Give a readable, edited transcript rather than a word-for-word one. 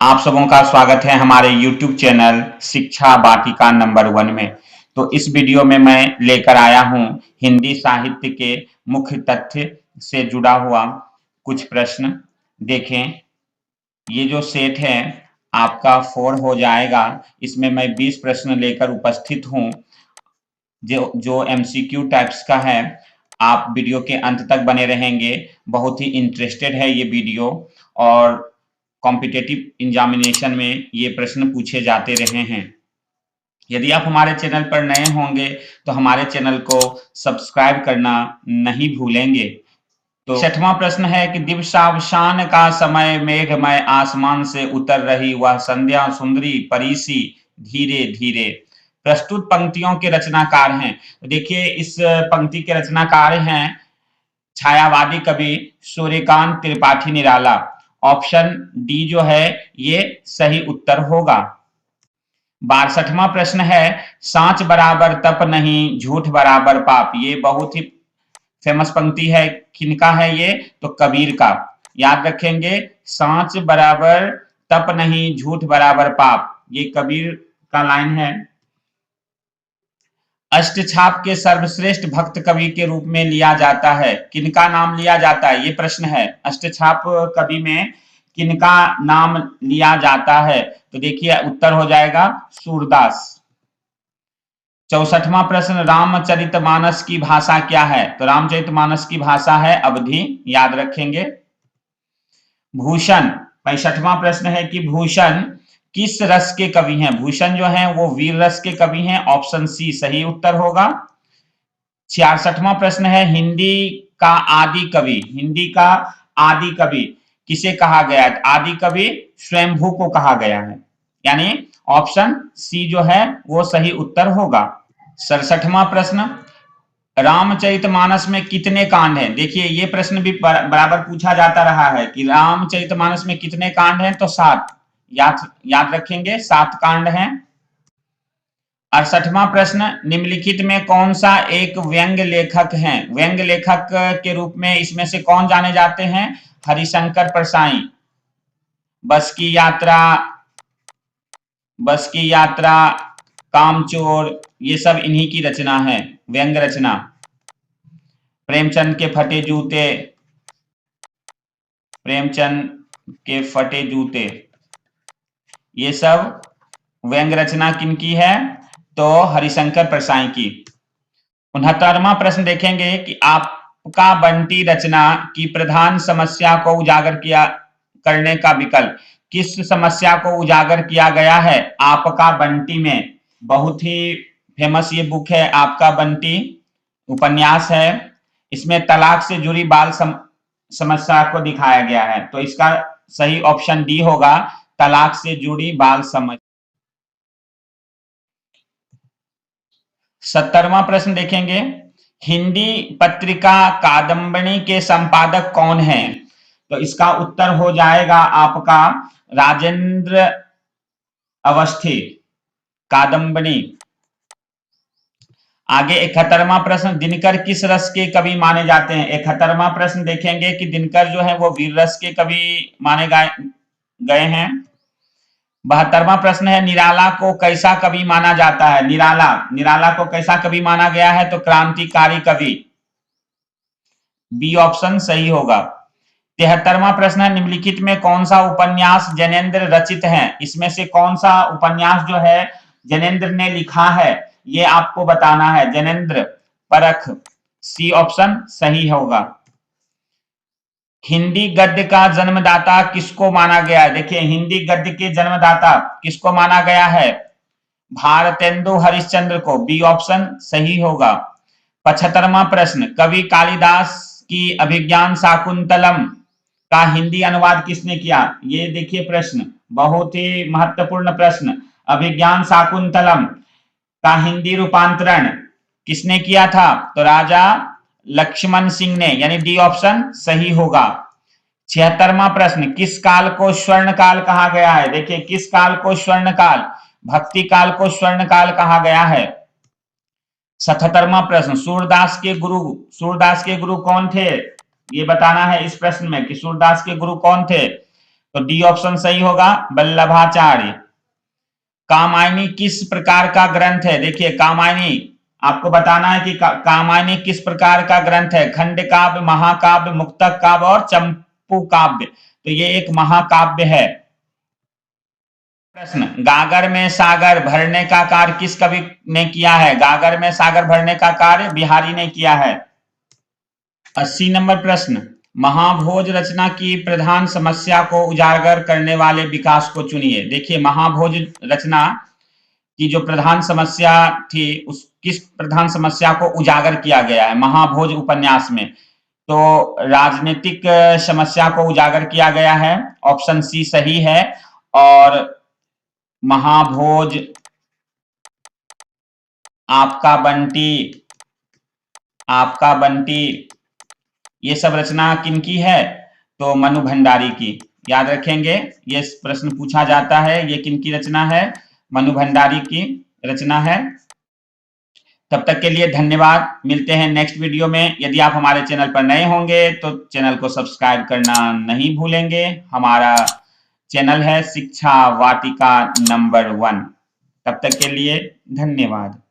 आप सबों का स्वागत है हमारे YouTube चैनल शिक्षा वाटिका नंबर 1 में। तो इस वीडियो में मैं लेकर आया हूं हिंदी साहित्य के मुख्य तथ्य से जुड़ा हुआ कुछ प्रश्न। देखें, ये जो सेट है आपका 4 हो जाएगा। इसमें मैं 20 प्रश्न लेकर उपस्थित हूं जो एमसीक्यू टाइप्स का है। आप वीडियो के अंत तक बने रहेंगे। बहुत ही इंटरेस्टेड है ये वीडियो और कॉम्पिटिटिव एग्जामिनेशन में ये प्रश्न पूछे जाते रहे हैं। यदि आप हमारे चैनल पर नए होंगे तो हमारे चैनल को सब्सक्राइब करना नहीं भूलेंगे। तो 6वां प्रश्न है कि दिवसावसान का समय मेघमय आसमान से उतर रही वह संध्या सुंदरी परीसी धीरे धीरे। प्रस्तुत पंक्तियों के रचनाकार हैं। देखिए, इस पंक्ति के रचनाकार हैं छायावादी कवि सूर्यकांत त्रिपाठी निराला। ऑप्शन डी जो है ये सही उत्तर होगा। 62वां प्रश्न है सांच बराबर तप नहीं झूठ बराबर पाप। ये बहुत ही फेमस पंक्ति है। किनका है ये? तो कबीर का। याद रखेंगे, सांच बराबर तप नहीं झूठ बराबर पाप, ये कबीर का लाइन है। अष्टछाप के सर्वश्रेष्ठ भक्त कवि के रूप में लिया जाता है। किनका नाम लिया जाता है? ये प्रश्न है। अष्टछाप कवि में किनका नाम लिया जाता है? तो देखिए उत्तर हो जाएगा सूरदास। 64वां प्रश्न रामचरितमानस की भाषा क्या है? तो रामचरितमानस की भाषा है अवधी। याद रखेंगे। भूषण 65वां प्रश्न है कि भूषण किस रस के कवि हैं? भूषण जो हैं वो वीर रस के कवि हैं। ऑप्शन सी सही उत्तर होगा। 66वां प्रश्न है हिंदी का आदि कवि। हिंदी का आदि कवि किसे कहा गया है? आदि कवि स्वयंभू को कहा गया है, यानी ऑप्शन सी जो है वो सही उत्तर होगा। 67वां प्रश्न रामचरितमानस में कितने कांड हैं? देखिए ये प्रश्न भी बराबर पूछा जाता रहा है कि रामचरितमानस में कितने कांड हैं? तो 7। याद रखेंगे 7 कांड हैं। 68वां प्रश्न निम्नलिखित में कौन सा एक व्यंग लेखक है? व्यंग लेखक के रूप में इसमें से कौन जाने जाते हैं? हरिशंकर परसाई। बस की यात्रा, कामचोर, ये सब इन्हीं की रचना है, व्यंग रचना। प्रेमचंद के फटे जूते, ये सब व्यंग रचना किनकी है? तो हरिशंकर परसाई की। 69वां प्रश्न देखेंगे कि आपका बंटी रचना की प्रधान समस्या को उजागर करने का विकल्प। किस समस्या को उजागर किया गया है आपका बंटी में? बहुत ही फेमस ये बुक है आपका बंटी, उपन्यास है। इसमें तलाक से जुड़ी बाल समस्या को दिखाया गया है। तो इसका सही ऑप्शन डी होगा, तलाक से जुड़ी बाल समस्या। 70वां प्रश्न देखेंगे हिंदी पत्रिका कादम्बनी के संपादक कौन है? तो इसका उत्तर हो जाएगा आपका राजेंद्र अवस्थी, कादम्बनी। आगे 71वां प्रश्न दिनकर किस रस के कवि माने जाते हैं? 71वां प्रश्न देखेंगे कि दिनकर जो है वो वीर रस के कवि माने गए हैं। 72वां प्रश्न है निराला को कैसा कवि माना जाता है? निराला को कैसा कवि माना गया है? तो क्रांतिकारी कवि। बी ऑप्शन सही होगा। 73वां प्रश्न है निम्नलिखित में कौन सा उपन्यास जैनेन्द्र रचित है? इसमें से कौन सा उपन्यास जो है जैनेन्द्र ने लिखा है ये आपको बताना है। जैनेन्द्र परख, सी ऑप्शन सही होगा। हिंदी गद्य का जन्मदाता किसको माना गया है? देखिए हिंदी गद्य के जन्मदाता किसको माना गया है? भारतेंदु हरिश्चंद्र को, बी ऑप्शन सही होगा। 75वां प्रश्न कवि कालिदास की अभिज्ञान शाकुंतलम का हिंदी अनुवाद किसने किया? ये देखिए प्रश्न बहुत ही महत्वपूर्ण प्रश्न। अभिज्ञान शाकुंतलम का हिंदी रूपांतरण किसने किया था? तो राजा लक्ष्मण सिंह ने, यानी डी ऑप्शन सही होगा। 76वां प्रश्न किस काल को स्वर्ण काल कहा गया है? देखिए किस काल को स्वर्ण काल, भक्ति काल को स्वर्ण काल कहा गया है। 77वां प्रश्न सूरदास के गुरु कौन थे? ये बताना है इस प्रश्न में कि सूरदास के गुरु कौन थे? तो डी ऑप्शन सही होगा, वल्लभाचार्य। कामायनी किस प्रकार का ग्रंथ है? देखिए कामायनी आपको बताना है कि कामायनी किस प्रकार का ग्रंथ है। खंड काव्य, महाकाव्य, मुक्तक काव्य और चंपू काव्य। तो ये एक महाकाव्य है। प्रश्न, गागर में सागर भरने का कार्य किस कवि ने किया है? गागर में सागर भरने का कार्य बिहारी ने किया है। 80 नंबर प्रश्न, महाभोज रचना की प्रधान समस्या को उजागर करने वाले विकास को चुनिए। देखिए महाभोज रचना की जो प्रधान समस्या थी, उस किस प्रधान समस्या को उजागर किया गया है महाभोज उपन्यास में? तो राजनीतिक समस्या को उजागर किया गया है, ऑप्शन सी सही है। और महाभोज, आपका बंटी, ये सब रचना किनकी है? तो मनु भंडारी की। याद रखेंगे, ये प्रश्न पूछा जाता है, ये किनकी रचना है? मनु भंडारी की रचना है। तब तक के लिए धन्यवाद, मिलते हैं नेक्स्ट वीडियो में। यदि आप हमारे चैनल पर नए होंगे तो चैनल को सब्सक्राइब करना नहीं भूलेंगे। हमारा चैनल है शिक्षा वाटिका नंबर 1। तब तक के लिए धन्यवाद।